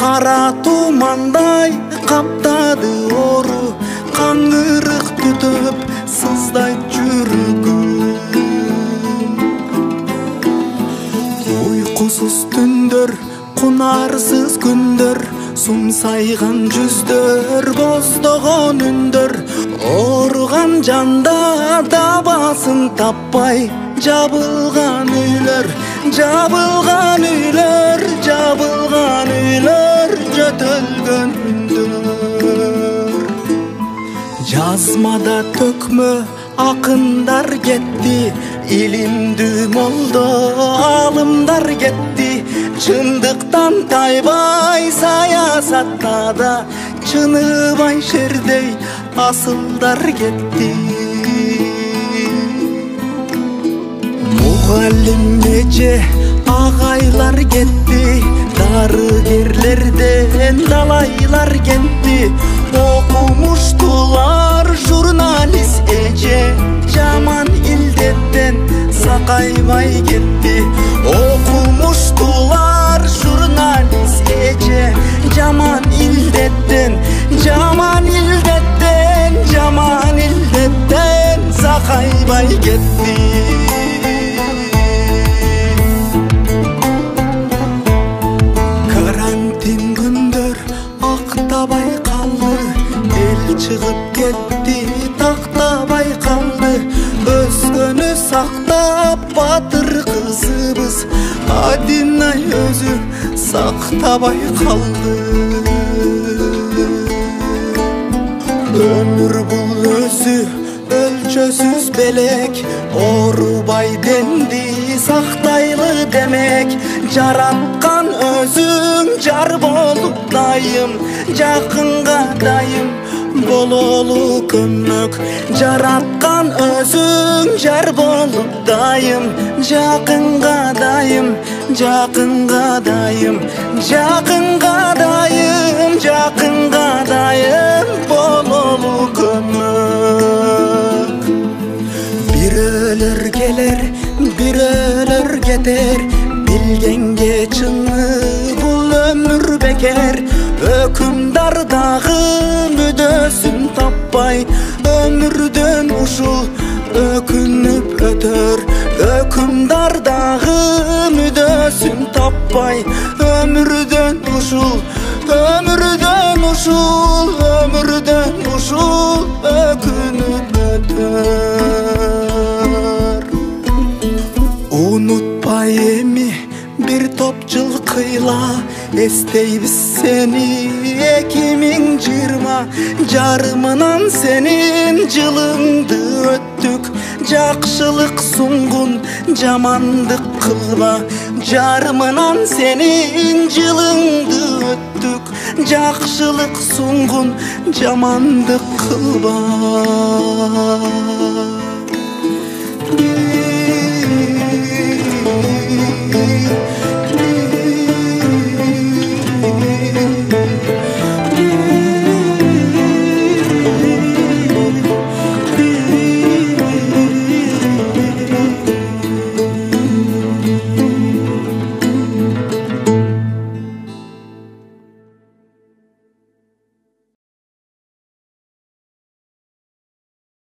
Kara tumандай kaптады ору, каңгырык түтүп сыздайт жүрөгүм. Уйкусуз түндөр, кунарсыз күндөр, сумсайган жүздөр, боздогон үндөр, ооруган жанда дабасын таппай, жабылган үйлөр, жабылган үйлөр, жабылган үйлөр, жөтөлгөн үндөр. Жазмада төкмө акындар кетти, илимдүү молдо алымдар кетти. Чындыктан тайбай саясатта да, чыныбай шердей асылдар кетти. Мугалим эже агайлар кетти, дарыгерлерден далайлар кетти. Окумуштулар журналист эже, жаман илдеттен сакайбай кетти. Окумуштулар журналист эже, жаман илдеттен, жаман илдеттен, жаман илдеттен сакайбай кетти. Карантин күндөр актабай калды, эл чыгып кетти, тактабай калды. Өзгөнү сактап батыр кызыбыз, Адинай өзү сактабай калды. Өмүр бул өзү өлчөсүз белек, оорубай денди сактайлы демек. Жараткан өзүң жар болуп дайым, жакынга дайым бололу көмөк. Жараткан өзүң жар болуп дайым, жакынга дайым, жакынга дайым, жакынга дайым, жакынга дайым бололу көмөк. Бирөөлөр келер, бирөөлөр кетер, билгенге чыны бул өмүр бекер. Өкүмдар дагы мүдөсүн таппай, өмүрдөн ушул өкүнүп өтөр. Өкүмдар дагы мүдөсүн таппай, өмүрдөн ушул, өмүрдөн ушул, өмүрдөн ушул өкүнүп өтөр. Унутпай эми бир топ жыл кыйла, эстейбиз сени 2020. Жарымынан сенин жылыңды өттүк, жакшылык сунгун жамандык кылба. Жарымынан сенин жылыңды өттүк, жакшылык сунгун жамандык кылба.